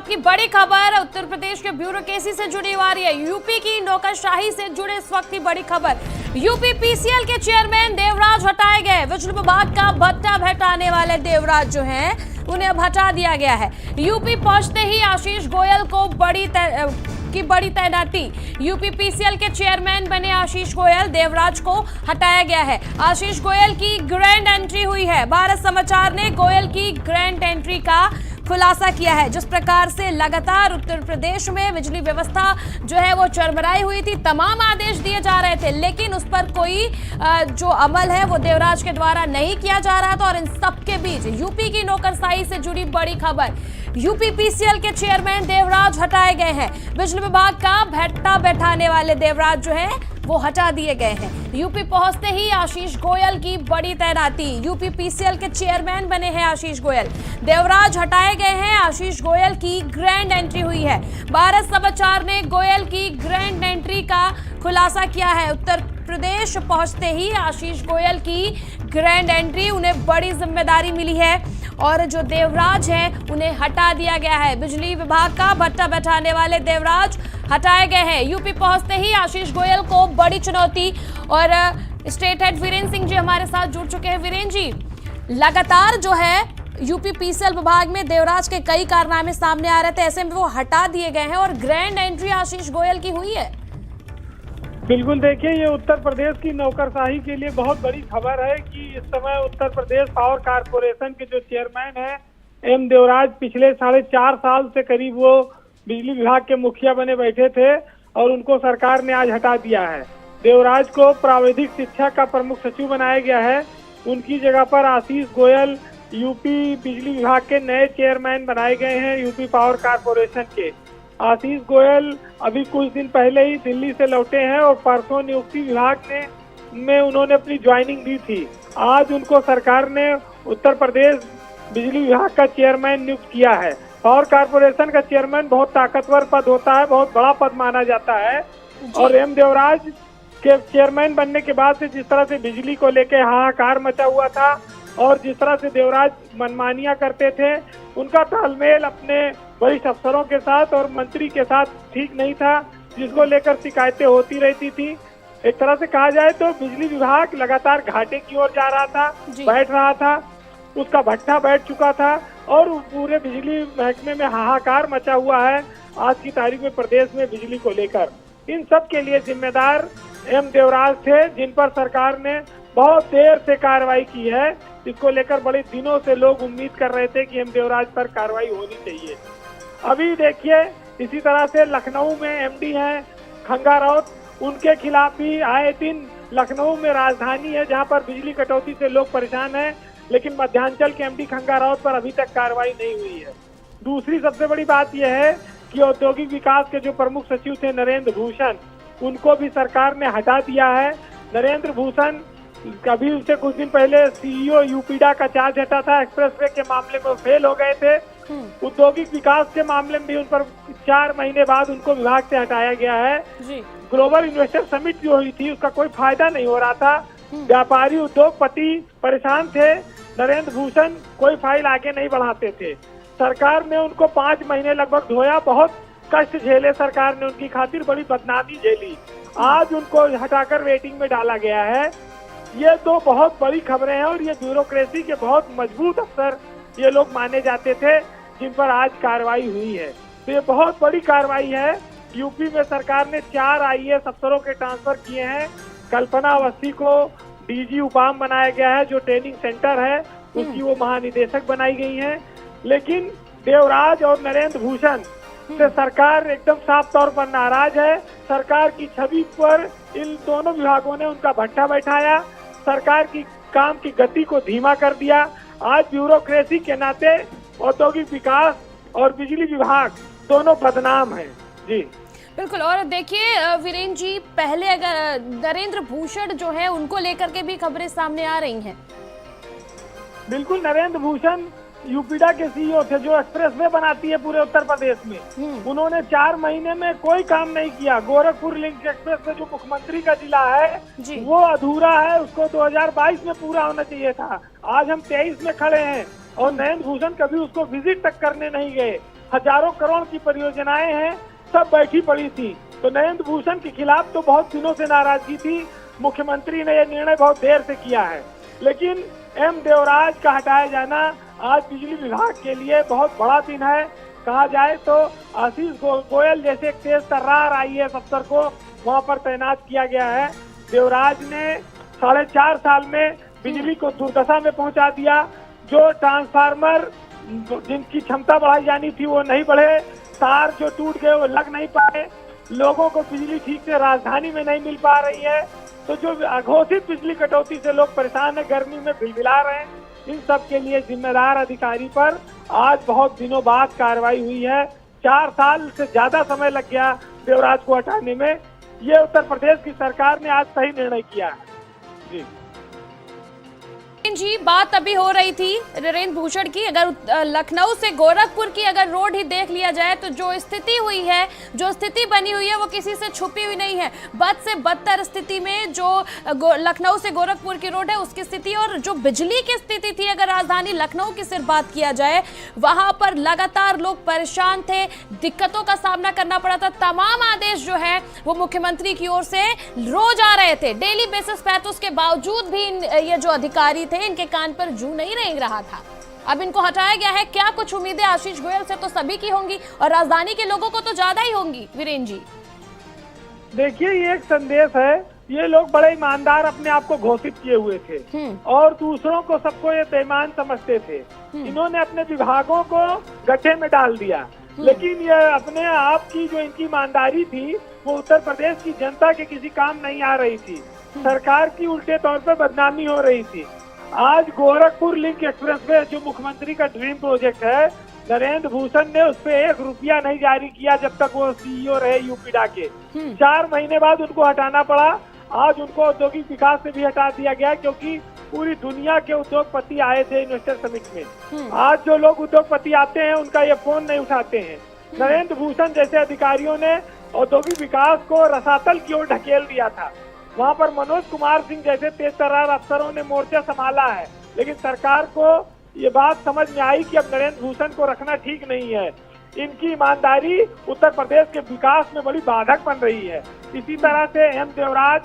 की बड़ी खबर उत्तर प्रदेश के ब्यूरोक्रेसी से जुड़ी हुई आ रही है। यूपी की नौकरशाही से जुड़े इस वक्त की बड़ी खबर। यूपी पीसीएल के चेयरमैन देवराज हटाए गए। बिजली विभाग का भत्ता भेटाने वाले देवराज जो हैं उन्हें अब हटा दिया गया है। यूपी पहुंचते ही आशीष गोयल को बड़ी तैनाती। यूपी पीसीएल के चेयरमैन बने आशीष गोयल, देवराज को हटाया गया है। आशीष गोयल की ग्रैंड एंट्री हुई है। भारत समाचार ने गोयल की ग्रैंड एंट्री का खुलासा किया है। जिस प्रकार से लगातार उत्तर प्रदेश में बिजली व्यवस्था जो है वो चरमराई हुई थी, तमाम आदेश दिए जा रहे थे, लेकिन उस पर कोई जो अमल है वो देवराज के द्वारा नहीं किया जा रहा था। और इन सब के बीच यूपी की नौकरशाही से जुड़ी बड़ी खबर, यूपी पीसीएल के चेयरमैन देवराज हटाए गए हैं। बिजली विभाग का भत्ता बैठाने वाले देवराज जो है वो हटा दिए गए हैं। यूपी पहुंचते ही आशीष गोयल की बड़ी तैनाती। यूपी पीसीएल के चेयरमैन बने हैं आशीष गोयल, देवराज हटाए गए हैं। आशीष गोयल की ग्रैंड एंट्री हुई है। भारत समाचार ने गोयल की ग्रैंड एंट्री का खुलासा किया है। उत्तर प्रदेश पहुंचते ही आशीष गोयल की ग्रैंड एंट्री, उन्हें बड़ी जिम्मेदारी मिली है और जो देवराज है उन्हें हटा दिया गया है। बिजली विभाग का भत्ता बैठाने वाले देवराज हटाए गए हैं। यूपी पहुंचते ही आशीष गोयल को बड़ी चुनौती। और स्टेट हेड वीरेंद्र सिंह जी हमारे साथ जुड़ चुके हैं। वीरेंद्र जी, लगातार जो है यूपी पीसीएल विभाग में देवराज के कई कारनामे सामने आ रहे थे, ऐसे में वो हटा दिए गए हैं और ग्रैंड एंट्री आशीष गोयल की हुई है। बिल्कुल, देखिए ये उत्तर प्रदेश की नौकरशाही के लिए बहुत बड़ी खबर है कि इस समय उत्तर प्रदेश पावर कारपोरेशन के जो चेयरमैन है एम देवराज, पिछले 4.5 साल से करीब वो बिजली विभाग के मुखिया बने बैठे थे और उनको सरकार ने आज हटा दिया है। देवराज को प्राविधिक शिक्षा का प्रमुख सचिव बनाया गया है। उनकी जगह पर आशीष गोयल यूपी बिजली विभाग के नए चेयरमैन बनाए गए हैं यूपी पावर कारपोरेशन के। आशीष गोयल अभी कुछ दिन पहले ही दिल्ली से लौटे हैं और परसों नियुक्ति विभाग में उन्होंने अपनी ज्वाइनिंग दी थी। आज उनको सरकार ने उत्तर प्रदेश बिजली विभाग का चेयरमैन नियुक्त किया है। पावर कारपोरेशन का चेयरमैन बहुत ताकतवर पद होता है, बहुत बड़ा पद माना जाता है। और एम देवराज के चेयरमैन बनने के बाद से जिस तरह से बिजली को लेकर हाहाकार मचा हुआ था और जिस तरह से देवराज मनमानियां करते थे, उनका तालमेल अपने वरिष्ठ अफसरों के साथ और मंत्री के साथ ठीक नहीं था, जिसको लेकर शिकायतें होती रहती थी। एक तरह से कहा जाए तो बिजली विभाग लगातार घाटे की ओर जा रहा था, बैठ रहा था, उसका भट्टा बैठ चुका था और पूरे बिजली महकमे में हाहाकार मचा हुआ है आज की तारीख में प्रदेश में बिजली को लेकर। इन सब के लिए जिम्मेदार एम देवराज थे, जिन पर सरकार ने बहुत देर से कार्रवाई की है। इसको लेकर बड़े दिनों से लोग उम्मीद कर रहे थे कि एम देवराज पर कार्रवाई होनी चाहिए। अभी देखिए इसी तरह से लखनऊ में एमडी हैं खंगा राउत, उनके खिलाफ भी आए दिन लखनऊ में राजधानी है जहां पर बिजली कटौती से लोग परेशान हैं, लेकिन मध्यांचल के एमडी खंगा राउत पर अभी तक कार्रवाई नहीं हुई है। दूसरी सबसे बड़ी बात यह है कि औद्योगिक विकास के जो प्रमुख सचिव थे नरेंद्र भूषण, उनको भी सरकार ने हटा दिया है। नरेंद्र भूषण कभी उससे कुछ दिन पहले सीईओ यूपीडा का चार्ज हटा था, एक्सप्रेसवे के मामले में फेल हो गए थे। औद्योगिक विकास के मामले में भी उन पर 4 महीने बाद उनको विभाग से हटाया गया है। ग्लोबल इन्वेस्टर समिट जो हुई थी उसका कोई फायदा नहीं हो रहा था, व्यापारी उद्योगपति परेशान थे। नरेंद्र भूषण कोई फाइल आगे नहीं बढ़ाते थे। सरकार ने उनको 5 महीने लगभग धोया, बहुत कष्ट झेले सरकार ने उनकी खातिर, बड़ी बदनामी झेली। आज उनको हटाकर वेटिंग में डाला गया है। ये तो बहुत बड़ी खबरें हैं और ये ब्यूरोक्रेसी के बहुत मजबूत अफसर ये लोग माने जाते थे, जिन पर आज कार्रवाई हुई है। तो ये बहुत बड़ी कार्रवाई है। यूपी में सरकार ने 4 आईएएस अफसरों के ट्रांसफर किए हैं। कल्पना अवस्थी को डीजी उपाम बनाया गया है, जो ट्रेनिंग सेंटर है उसकी वो महानिदेशक बनाई गई हैं। लेकिन देवराज और नरेंद्र भूषण से सरकार एकदम साफ तौर पर नाराज है। सरकार की छवि पर इन दोनों विभागों ने उनका भट्टा बैठाया, सरकार की काम की गति को धीमा कर दिया। आज ब्यूरोक्रेसी के नाते औद्योगिक विकास और बिजली विभाग दोनों बदनाम हैं। जी बिल्कुल। और देखिए वीरेंद्र जी, पहले अगर नरेंद्र भूषण जो है उनको लेकर के भी खबरें सामने आ रही हैं। बिल्कुल, नरेंद्र भूषण यूपीडा के सीईओ थे, जो एक्सप्रेसवे बनाती है पूरे उत्तर प्रदेश में। उन्होंने 4 महीने में कोई काम नहीं किया। गोरखपुर लिंक एक्सप्रेसवे जो मुख्यमंत्री का जिला है वो अधूरा है, उसको 2022 में पूरा होना चाहिए था। आज हम 23 में खड़े हैं और नरेंद्र भूषण कभी उसको विजिट तक करने नहीं गए। हजारों करोड़ की परियोजनाएं हैं, सब बैठी पड़ी थी। तो नरेंद्र भूषण के खिलाफ तो बहुत दिनों से नाराजगी थी। मुख्यमंत्री ने यह निर्णय बहुत देर से किया है, लेकिन एम देवराज का हटाया जाना आज बिजली विभाग के लिए बहुत बड़ा दिन है। कहा जाए तो आशीष गोयल जैसे एक तेज तर्रार IAS अफसर को वहां पर तैनात किया गया है। देवराज ने 4.5 साल में बिजली को दुर्दशा में पहुंचा दिया। जो ट्रांसफार्मर जिनकी क्षमता बढ़ाई जानी थी वो नहीं बढ़े, तार जो टूट गए वो लग नहीं पाए, लोगों को बिजली ठीक से राजधानी में नहीं मिल पा रही है। तो जो अघोषित बिजली कटौती से लोग परेशान है, गर्मी में बिलबिला रहे हैं, इन सब के लिए जिम्मेदार अधिकारी पर आज बहुत दिनों बाद कार्रवाई हुई है। 4 साल से ज्यादा समय लग गया देवराज को हटाने में। ये उत्तर प्रदेश की सरकार ने आज सही निर्णय किया है। जी, बात अभी हो रही थी नरेंद्र भूषण की। अगर लखनऊ से गोरखपुर की अगर रोड ही देख लिया जाए तो जो स्थिति हुई है, जो स्थिति बनी हुई है, वो किसी से छुपी हुई नहीं है। बद से बदतर स्थिति में जो लखनऊ से गोरखपुर की रोड है उसकी स्थिति, और जो बिजली की स्थिति थी, अगर राजधानी लखनऊ की सिर्फ बात किया जाए, वहां पर लगातार लोग परेशान थे, दिक्कतों का सामना करना पड़ा था। तमाम आदेश जो है वो मुख्यमंत्री की ओर से रोज आ रहे थे, डेली बेसिस पे। तो उसके बावजूद भी ये जो अधिकारी थे, इनके कान पर जू नहीं रेंग रहा था। अब इनको हटाया गया है। क्या कुछ उम्मीदें आशीष गोयल से तो सभी की होंगी, और राजधानी के लोगों को तो ज्यादा ही होंगी। वीरेंद्र जी, देखिए, ये एक संदेश है। ये लोग बड़े ईमानदार अपने आप को घोषित किए हुए थे और दूसरों को, सबको ये बेईमान समझते थे। इन्होंने अपने विभागों को गड्ढे में डाल दिया, लेकिन ये अपने आप की जो इनकी ईमानदारी थी वो उत्तर प्रदेश की जनता के किसी काम नहीं आ रही थी। सरकार की उल्टे तौर पर बदनामी हो रही थी। आज गोरखपुर लिंक एक्सप्रेसवे जो मुख्यमंत्री का ड्रीम प्रोजेक्ट है, नरेंद्र भूषण ने उस पर 1 रुपया नहीं जारी किया जब तक वो CEO रहे यूपीडा के। 4 महीने बाद उनको हटाना पड़ा। आज उनको औद्योगिक विकास से भी हटा दिया गया, क्योंकि पूरी दुनिया के उद्योगपति आए थे इन्वेस्टर समिट में। आज जो लोग उद्योगपति आते हैं उनका ये फोन नहीं उठाते हैं। नरेंद्र भूषण जैसे अधिकारियों ने औद्योगिक विकास को रसातल की ओर ढकेल दिया था। वहाँ पर मनोज कुमार सिंह जैसे तेज तर्रार अफसरों ने मोर्चा संभाला है, लेकिन सरकार को ये बात समझ में आई कि अब नरेंद्र भूषण को रखना ठीक नहीं है। इनकी ईमानदारी उत्तर प्रदेश के विकास में बड़ी बाधक बन रही है। इसी तरह से एम देवराज,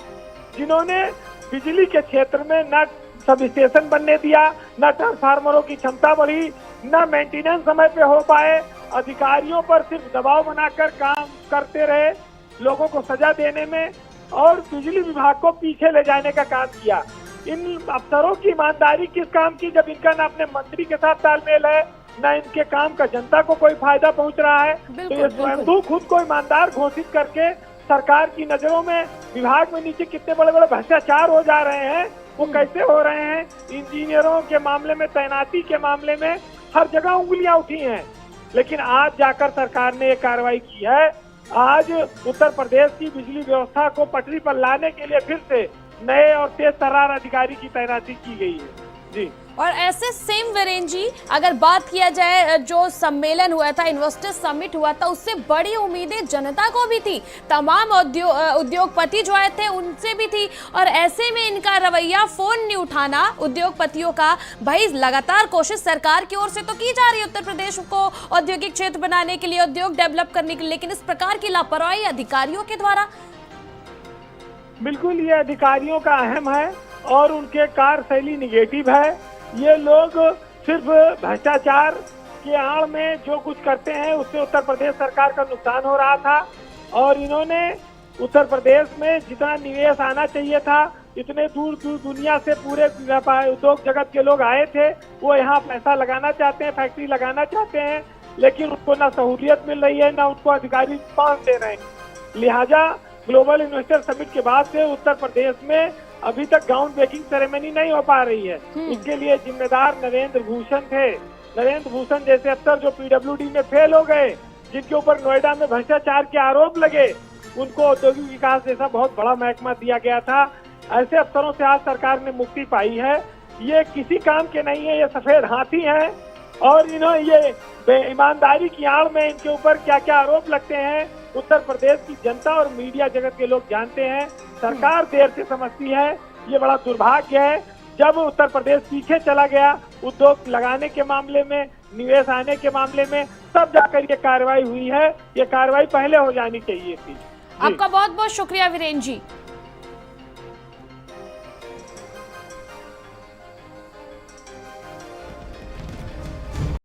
जिन्होंने बिजली के क्षेत्र में न सब स्टेशन बनने दिया, न ट्रांसफार्मरों की क्षमता बढ़ी, न मेंटेनेंस समय पे हो पाए, अधिकारियों पर सिर्फ दबाव बनाकर काम करते रहे, लोगों को सजा देने में और बिजली विभाग को पीछे ले जाने का काम किया। इन अफसरों की ईमानदारी किस काम की, जब इनका न अपने मंत्री के साथ तालमेल है, न इनके काम का जनता को कोई फायदा पहुंच रहा है। तो ये स्वयं खुद को ईमानदार घोषित करके सरकार की नजरों में विभाग में नीचे कितने बड़े बड़े भ्रष्टाचार हो जा रहे हैं, वो कैसे हो रहे हैं। इंजीनियरों के मामले में, तैनाती के मामले में हर जगह उंगलियां उठी हैं, लेकिन आज जाकर सरकार ने ये कार्रवाई की है। आज उत्तर प्रदेश की बिजली व्यवस्था को पटरी पर लाने के लिए फिर से नए और तेज तर्रार अधिकारी की तैनाती की गई है। जी, और ऐसे सेम वीरेंद्र जी, अगर बात किया जाए जो सम्मेलन हुआ था, इन्वेस्टर्स समिट हुआ था, उससे बड़ी उम्मीदें जनता को भी थी, तमाम उद्योगपति जो आए थे उनसे भी थी। और ऐसे में इनका रवैया, फोन नहीं उठाना उद्योगपतियों का। भाई, लगातार कोशिश सरकार की ओर से तो की जा रही है उत्तर प्रदेश को औद्योगिक क्षेत्र बनाने के लिए, उद्योग डेवलप करने के लिए, लेकिन इस प्रकार की लापरवाही अधिकारियों के द्वारा। बिल्कुल, ये अधिकारियों का अहम है और उनके कार्यशैली निगेटिव है। ये लोग सिर्फ भ्रष्टाचार के आड़ में जो कुछ करते हैं उससे उत्तर प्रदेश सरकार का नुकसान हो रहा था। और इन्होंने उत्तर प्रदेश में जितना निवेश आना चाहिए था, इतने दूर दूर दुनिया से पूरे व्यापार उद्योग जगत के लोग आए थे, वो यहाँ पैसा लगाना चाहते हैं, फैक्ट्री लगाना चाहते हैं, लेकिन उनको ना सहूलियत मिल रही है, ना उनको अधिकारी पास दे रहे हैं। लिहाजा ग्लोबल इन्वेस्टर समिट के बाद से उत्तर प्रदेश में अभी तक ग्राउंड ब्रेकिंग सेरेमनी नहीं हो पा रही है। इसके लिए जिम्मेदार नरेंद्र भूषण थे। नरेंद्र भूषण जैसे अफसर जो PWD में फेल हो गए, जिनके ऊपर नोएडा में भ्रष्टाचार के आरोप लगे, उनको औद्योगिक विकास जैसा बहुत बड़ा महकमा दिया गया था। ऐसे अफसरों से आज सरकार ने मुक्ति पाई है। ये किसी काम के नहीं है, ये सफेद हाथी हैं और इन्होंने ये ईमानदारी की आड़ में इनके ऊपर क्या क्या आरोप लगते हैं, उत्तर प्रदेश की जनता और मीडिया जगत के लोग जानते हैं। सरकार देर से समझती है। ये बड़ा दुर्भाग्य है। जब उत्तर प्रदेश पीछे चला गया उद्योग लगाने के मामले में, निवेश आने के मामले में, तब जाकर ये कार्रवाई हुई है। ये कार्रवाई पहले हो जानी चाहिए थी। आपका बहुत बहुत शुक्रिया वीरेंद्र जी।